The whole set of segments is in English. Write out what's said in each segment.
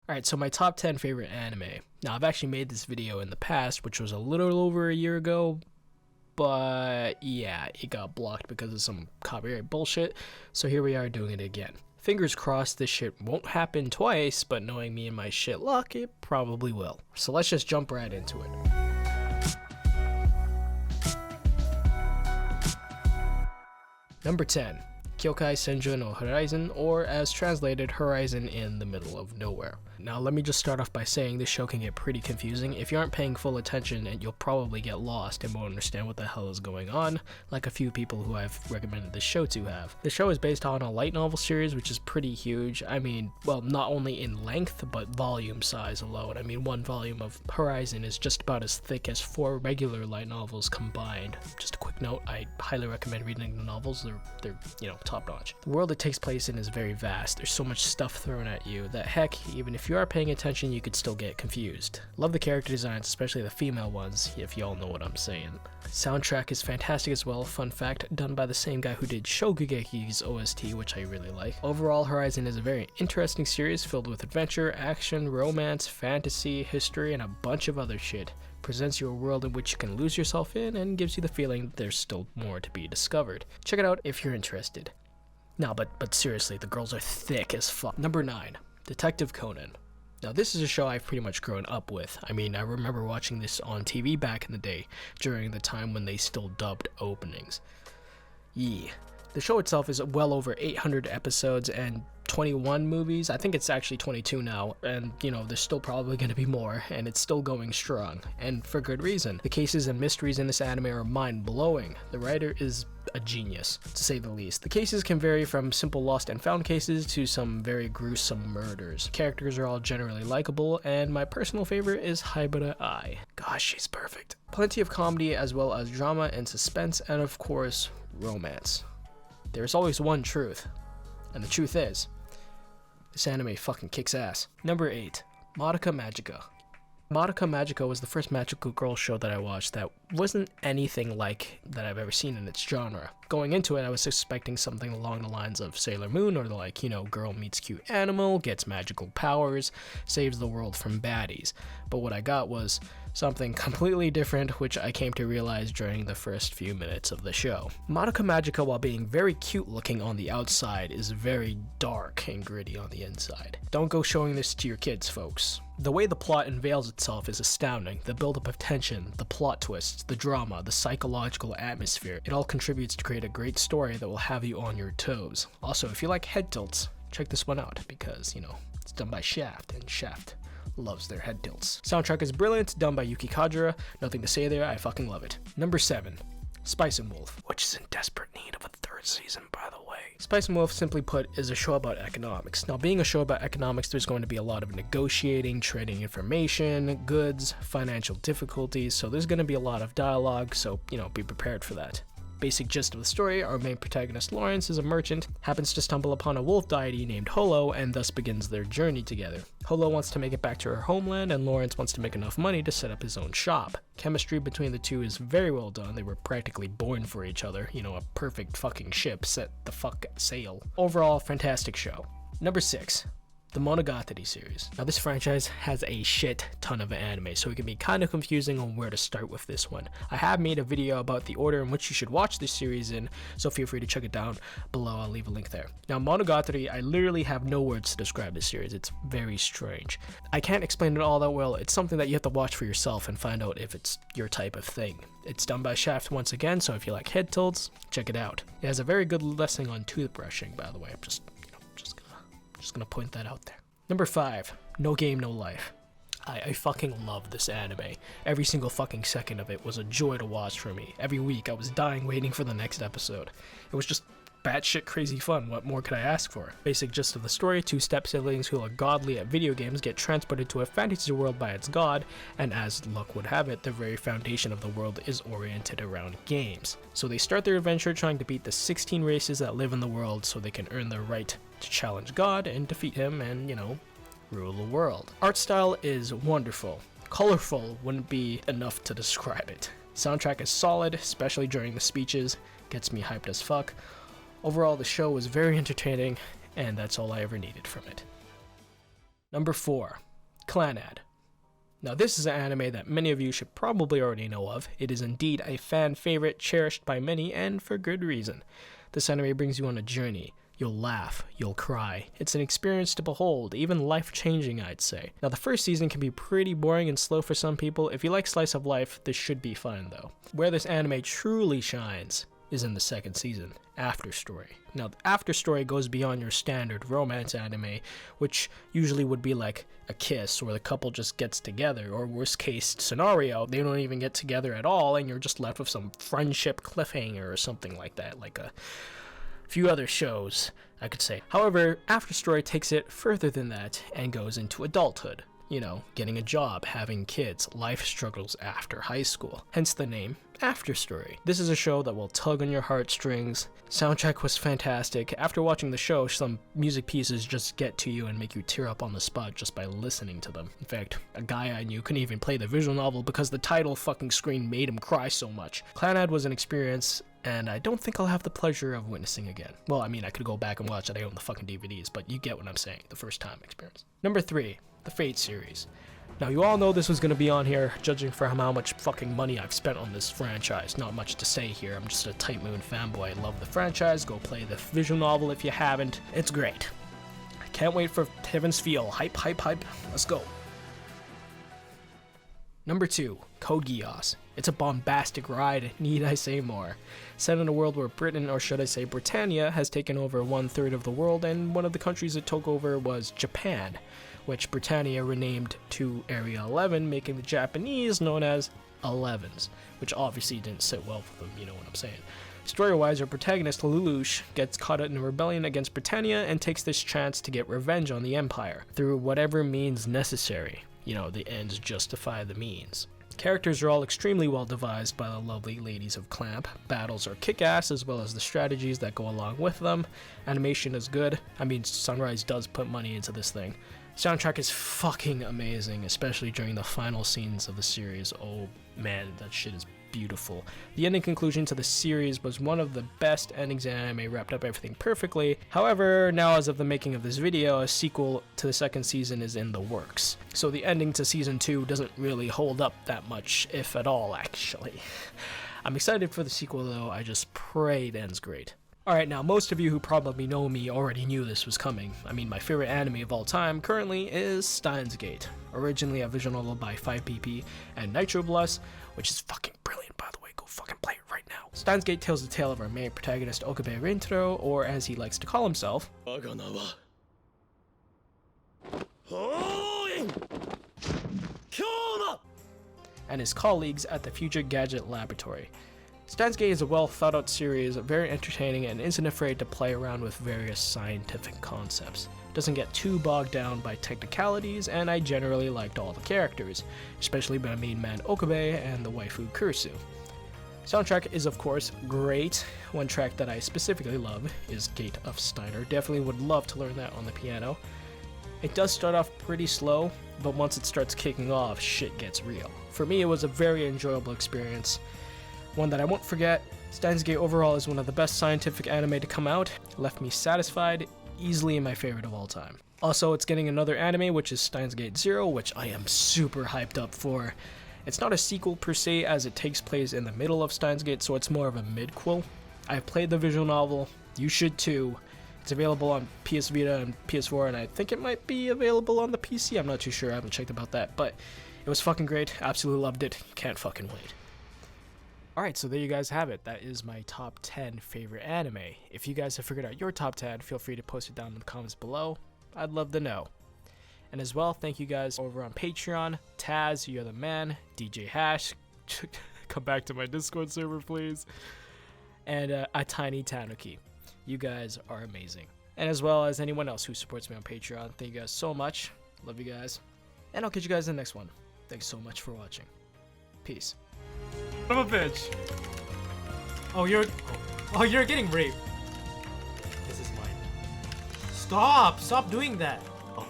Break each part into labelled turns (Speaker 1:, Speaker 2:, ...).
Speaker 1: Alright, so my top 10 favorite anime. Now, I've actually made this video in the past, which was a little over a year ago, but yeah, it got blocked because of some copyright bullshit, so here we are doing it again. Fingers crossed this shit won't happen twice, but knowing me and my shit luck, it probably will. So let's just jump right into it. Number 10. Kyoukai Senjou no Horizon, or as translated, Horizon in the Middle of Nowhere. Now let me just start off by saying this show can get pretty confusing. If you aren't paying full attention, and you'll probably get lost and won't understand what the hell is going on, like a few people who I've recommended this show to have. The show is based on a light novel series, which is pretty huge. I mean, well, not only in length, but volume size alone. I mean, one volume of Horizon is just about as thick as 4 regular light novels combined. Just a quick note, I highly recommend reading the novels. They're top notch. The world it takes place in is very vast. There's so much stuff thrown at you that heck, even if you are paying attention, you could still get confused. Love the character designs, especially the female ones, if y'all know what I'm saying. Soundtrack is fantastic as well. Fun fact, done by the same guy who did Shogugeki's OST, which I really like. Overall, Horizon is a very interesting series filled with adventure, action, romance, fantasy, history, and a bunch of other shit. Presents you a world in which you can lose yourself in and gives you the feeling that there's still more to be discovered. Check it out if you're interested. No, but seriously, the girls are thick as fuck. Number 9. Detective Conan. Now this is a show I've pretty much grown up with. I mean, I remember watching this on TV back in the day, during the time when they still dubbed openings. Yeah. The show itself is well over 800 episodes and 21 movies. I think it's actually 22 now, and there's still probably going to be more, and it's still going strong, and for good reason. The cases and mysteries in this anime are mind-blowing. The writer is a genius, to say the least. The cases can vary from simple lost and found cases to some very gruesome murders. Characters are all generally likable, and my personal favorite is Haibara Ai. Gosh, she's perfect. Plenty of comedy as well as drama and suspense, and of course, romance. There's always one truth, and the truth is, this anime fucking kicks ass. Number 8. Madoka Magica. Madoka Magica was the first magical girl show that I watched that wasn't anything like that I've ever seen in its genre. Going into it, I was expecting something along the lines of Sailor Moon, or girl meets cute animal, gets magical powers, saves the world from baddies. But what I got was something completely different, which I came to realize during the first few minutes of the show. Madoka Magica, while being very cute looking on the outside, is very dark and gritty on the inside. Don't go showing this to your kids, folks. The way the plot unveils itself is astounding. The buildup of tension, the plot twists, the drama, the psychological atmosphere, it all contributes to create a great story that will have you on your toes. Also, if you like head tilts, check this one out, because, it's done by Shaft, and Shaft loves their head tilts. Soundtrack is brilliant, done by Yuki Kajira. Nothing to say there, I fucking love it. Number 7. Spice and Wolf, which is in desperate need of a 3rd season, by the way. Spice and Wolf, simply put, is a show about economics. Now, being a show about economics, there's going to be a lot of negotiating, trading information, goods, financial difficulties, so there's going to be a lot of dialogue, so, be prepared for that. Basic gist of the story, our main protagonist Lawrence is a merchant, happens to stumble upon a wolf deity named Holo, and thus begins their journey together. Holo wants to make it back to her homeland, and Lawrence wants to make enough money to set up his own shop. Chemistry between the two is very well done. They were practically born for each other, a perfect fucking ship set the fuck sail. Overall, fantastic show. Number 6. The Monogatari Series. Now this franchise has a shit ton of anime, so it can be kind of confusing on where to start with this one. I have made a video about the order in which you should watch this series in, so feel free to check it down below. I'll leave a link there. Now Monogatari, I literally have no words to describe this series. It's very strange. I can't explain it all that well. It's something that you have to watch for yourself and find out if it's your type of thing. It's done by Shaft once again, so if you like head tilts, check it out. It has a very good lesson on toothbrushing, by the way. I'm just gonna point that out there. Number 5. No Game, No Life. I fucking love this anime. Every single fucking second of it was a joy to watch for me. Every week I was dying waiting for the next episode. It was just batshit crazy fun. What more could I ask for? Basic gist of the story, 2 step-siblings who are godly at video games get transported to a fantasy world by its god, and as luck would have it, the very foundation of the world is oriented around games. So they start their adventure trying to beat the 16 races that live in the world so they can earn the right to challenge God and defeat him and, rule the world. Art style is wonderful. Colorful wouldn't be enough to describe it. Soundtrack is solid, especially during the speeches. Gets me hyped as fuck. Overall, the show was very entertaining, and that's all I ever needed from it. Number 4, Clannad. Now this is an anime that many of you should probably already know of. It is indeed a fan favorite, cherished by many, and for good reason. This anime brings you on a journey. You'll laugh, you'll cry. It's an experience to behold, even life-changing, I'd say. Now the first season can be pretty boring and slow for some people. If you like slice of life, this should be fun though. Where this anime truly shines is in the second season, After Story. Now, the After Story goes beyond your standard romance anime, which usually would be like a kiss, or the couple just gets together, or worst case scenario, they don't even get together at all, and you're just left with some friendship cliffhanger or something like that, like a few other shows, I could say. However, After Story takes it further than that and goes into adulthood. You know, getting a job, having kids, life struggles after high school. Hence the name, After Story. This is a show that will tug on your heartstrings. Soundtrack was fantastic. After watching the show, some music pieces just get to you and make you tear up on the spot just by listening to them. In fact, a guy I knew couldn't even play the visual novel because the title fucking screen made him cry so much. Clannad was an experience, and I don't think I'll have the pleasure of witnessing again. Well, I mean, I could go back and watch it. I own the fucking DVDs, but you get what I'm saying. The first time experience. Number 3. The Fate series. Now, you all know this was going to be on here, judging from how much fucking money I've spent on this franchise. Not much to say here, I'm just a Type Moon fanboy. I love the franchise, go play the visual novel if you haven't. It's great. I can't wait for Heaven's Feel. Hype, hype, hype. Let's go. Number 2, Code Geass. It's a bombastic ride, need I say more. Set in a world where Britain, or should I say Britannia, has taken over 1/3 of the world, and one of the countries it took over was Japan, which Britannia renamed to Area 11, making the Japanese known as 11s, which obviously didn't sit well with them, you know what I'm saying. Story-wise, our protagonist Lelouch gets caught in a rebellion against Britannia and takes this chance to get revenge on the Empire, through whatever means necessary. You know, the ends justify the means. Characters are all extremely well devised by the lovely ladies of Clamp. Battles are kick-ass, as well as the strategies that go along with them. Animation is good. I mean, Sunrise does put money into this thing. Soundtrack is fucking amazing, especially during the final scenes of the series. Oh man, that shit is beautiful. The ending conclusion to the series was one of the best endings in anime, wrapped up everything perfectly. However, now as of the making of this video, a sequel to the second season is in the works. So the ending to season 2 doesn't really hold up that much, if at all, actually. I'm excited for the sequel though, I just pray it ends great. Alright, now most of you who probably know me already knew this was coming. I mean, my favorite anime of all time currently is Steins, originally a visual novel by 5PP and Nitroblus, which is fucking brilliant, by the way. Go fucking play it right now. Steins tells the tale of our main protagonist Okabe Rintaro, or as he likes to call himself, and his colleagues at the Future Gadget Laboratory. Steins is a well thought out series, very entertaining, and isn't afraid to play around with various scientific concepts. Doesn't get too bogged down by technicalities, and I generally liked all the characters, especially my main man Okabe and the waifu Kursu. Soundtrack is of course great. One track that I specifically love is Gate of Steiner. Definitely would love to learn that on the piano. It does start off pretty slow, but once it starts kicking off, shit gets real. For me, it was a very enjoyable experience. One that I won't forget. Steins Gate overall is one of the best scientific anime to come out. Left me satisfied, easily my favorite of all time. Also, it's getting another anime, which is Steins Gate 0, which I am super hyped up for. It's not a sequel per se, as it takes place in the middle of Steins Gate, so it's more of a midquel. I've played the visual novel, you should too. It's available on PS Vita and PS4, and I think it might be available on the PC. I'm not too sure, I haven't checked about that, but it was fucking great, absolutely loved it, can't fucking wait. Alright, so there you guys have it. That is my top 10 favorite anime. If you guys have figured out your top 10, feel free to post it down in the comments below. I'd love to know. And as well, thank you guys over on Patreon. Taz, you're the man. DJ Hash, come back to my Discord server, please. And a Tiny Tanuki. You guys are amazing. And as well as anyone else who supports me on Patreon, thank you guys so much. Love you guys. And I'll catch you guys in the next one. Thanks so much for watching. Peace.
Speaker 2: Son of a bitch. Oh, you're getting raped. This is mine. Stop doing that. Oh.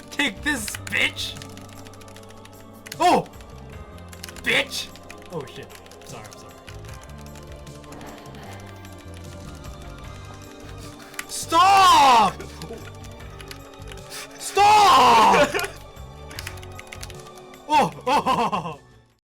Speaker 2: Take this, bitch. Oh, bitch. Oh shit. I'm sorry. Stop. Stop! Oh!